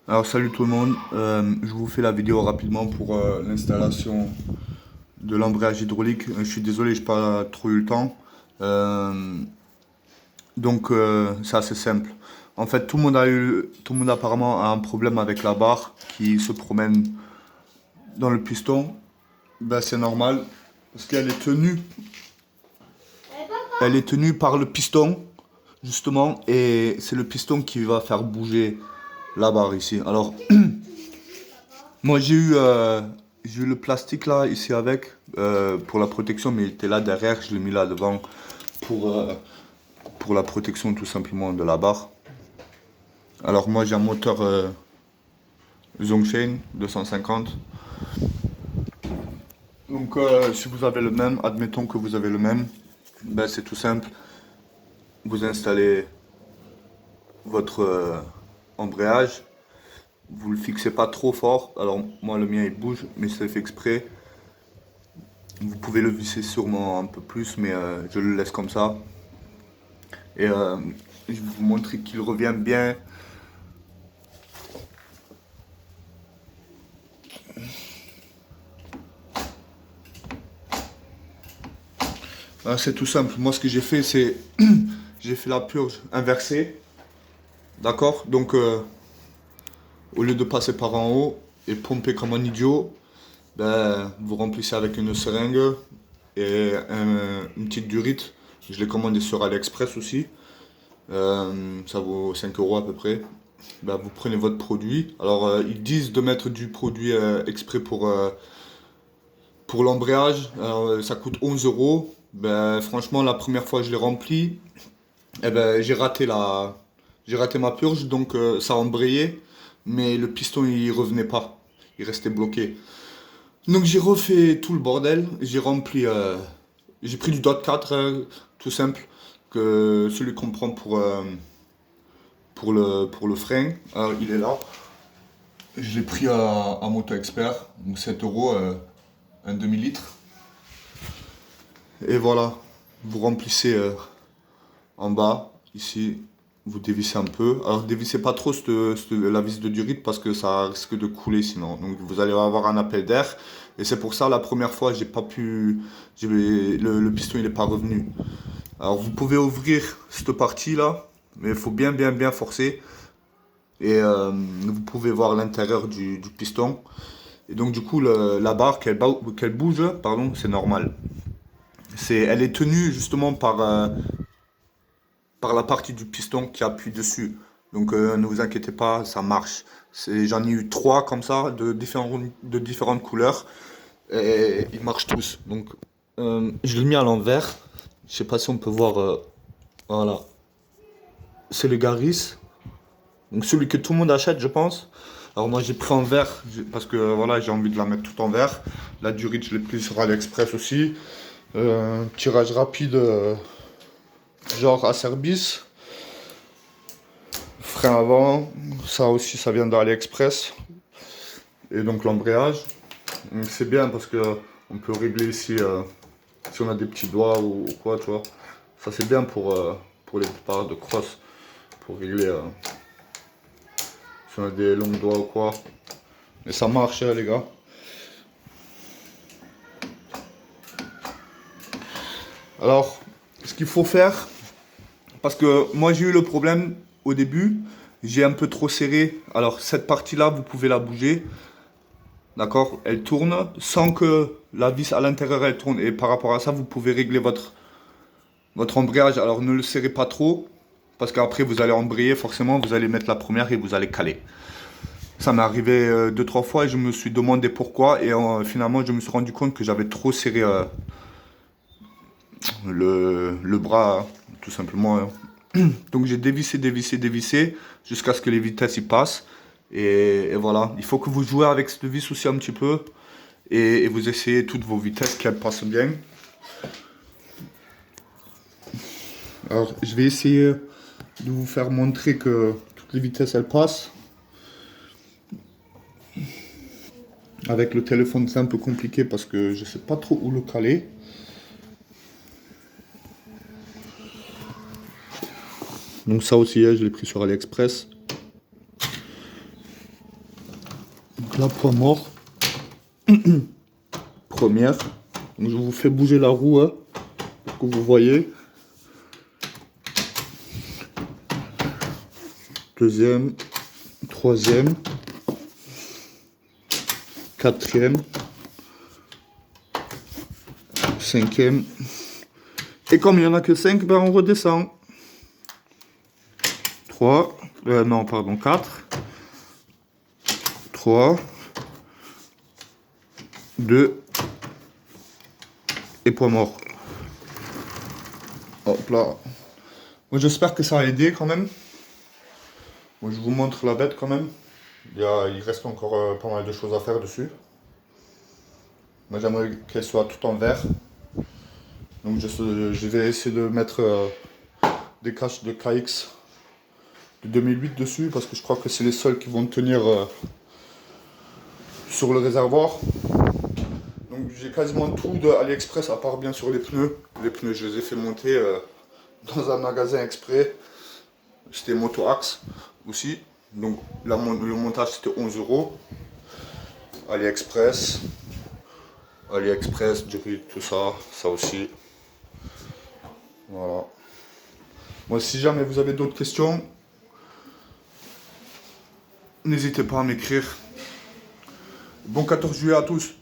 Alors salut tout le monde, je vous fais la vidéo rapidement pour l'installation de l'embrayage hydraulique. Je suis désolé, j'ai pas trop eu le temps. Euh, donc c'est assez simple. En fait, tout le monde apparemment a un problème avec la barre qui se promène dans le piston. Ben c'est normal parce qu'elle est tenue, elle est tenue par le piston justement et c'est le piston qui va faire bouger la barre ici. Alors moi j'ai eu le plastique là ici avec pour la protection, mais il était là derrière, je l'ai mis là devant pour, euh, pour la protection tout simplement de la barre. Alors moi j'ai un moteur Zongshan 250. Donc si vous avez le même, admettons que vous avez le même, ben c'est tout simple. Vous installez votre embrayage, vous le fixez pas trop fort. Alors moi le mien il bouge, mais c'est fait exprès. Vous pouvez le visser sûrement un peu plus, mais je le laisse comme ça. Et je vais vous montrer qu'il revient bien. C'est tout simple. Moi, ce que j'ai fait, c'est j'ai fait la purge inversée. D'accord. Donc, au lieu de passer par en haut et pomper comme un idiot, ben, vous remplissez avec une seringue et une petite durite. Je l'ai commandé sur AliExpress aussi. Ça vaut 5 euros à peu près. Ben, vous prenez votre produit. Alors, ils disent de mettre du produit exprès pour l'embrayage. Ça coûte 11 euros. Ben, franchement, la première fois que je l'ai rempli, eh ben, j'ai raté ma purge, donc ça a embrayé, mais le piston il revenait pas, il restait bloqué. Donc j'ai refait tout le bordel, j'ai rempli, j'ai pris du DOT 4 tout simple, que celui qu'on prend pour le frein. Alors, il est là. Je l'ai pris à Moto Expert, donc 7 euros, un demi-litre. Et voilà, vous remplissez en bas, ici, vous dévissez un peu. Alors dévissez pas trop la vis de durite parce que ça risque de couler sinon. Donc vous allez avoir un appel d'air. Et c'est pour ça la première fois j'ai pas pu. Le piston il est pas revenu. Alors vous pouvez ouvrir cette partie là, mais il faut bien forcer. Et vous pouvez voir l'intérieur du piston. Et donc du coup la barre qu'elle bouge, pardon, c'est normal. Elle est tenue justement par la partie du piston qui appuie dessus. Donc ne vous inquiétez pas, ça marche. J'en ai eu trois comme ça, de différentes couleurs, et ils marchent tous. Donc je l'ai mis à l'envers. Je sais pas si on peut voir. Voilà. C'est le Garis. Donc celui que tout le monde achète, je pense. Alors moi j'ai pris en vert parce que voilà, j'ai envie de la mettre tout en vert. La durite, je l'ai prise sur AliExpress aussi. Tirage rapide, genre à service. Frein avant, ça aussi ça vient d'AliExpress. Et donc l'embrayage. C'est bien parce que on peut régler ici si on a des petits doigts ou quoi, tu vois. Ça c'est bien pour les départs de cross. Pour régler si on a des longs doigts ou quoi. Mais ça marche les gars. Alors, ce qu'il faut faire, parce que moi j'ai eu le problème au début, j'ai un peu trop serré. Alors cette partie-là, vous pouvez la bouger. D'accord? Elle tourne sans que la vis à l'intérieur elle tourne. Et par rapport à ça, vous pouvez régler votre embrayage. Alors ne le serrez pas trop. Parce qu'après vous allez embrayer, forcément vous allez mettre la première et vous allez caler. Ça m'est arrivé deux, trois fois et je me suis demandé pourquoi. Et finalement je me suis rendu compte que j'avais trop serré le bras, tout simplement. Donc j'ai dévissé jusqu'à ce que les vitesses y passent. Et voilà, il faut que vous jouez avec cette vis aussi un petit peu. Et vous essayez toutes vos vitesses qu'elles passent bien. Alors, je vais essayer de vous faire montrer que toutes les vitesses elles passent. Avec le téléphone, c'est un peu compliqué parce que je sais pas trop où le caler. Donc ça aussi, je l'ai pris sur AliExpress. Donc là, poids mort. Première. Donc, je vous fais bouger la roue hein, pour que vous voyez. Deuxième, troisième, quatrième, cinquième. Et comme il n'y en a que 5, ben on redescend. 3, non pardon, 4, 3, 2 et point mort. Hop là. Moi j'espère que ça a aidé quand même. Moi je vous montre la bête quand même. Il reste encore pas mal de choses à faire dessus. Moi j'aimerais qu'elle soit tout en verre. Donc je vais essayer de mettre des caches de KX de 2008 dessus parce que je crois que c'est les seuls qui vont tenir sur le réservoir. Donc j'ai quasiment tout de AliExpress à part bien sûr les pneus. Les pneus je les ai fait monter dans un magasin exprès. C'était Moto Axe aussi. Donc le montage c'était 11 €. AliExpress, Jerry, tout ça, ça aussi. Voilà. Moi si jamais vous avez d'autres questions, n'hésitez pas à m'écrire. Bon 14 juillet à tous.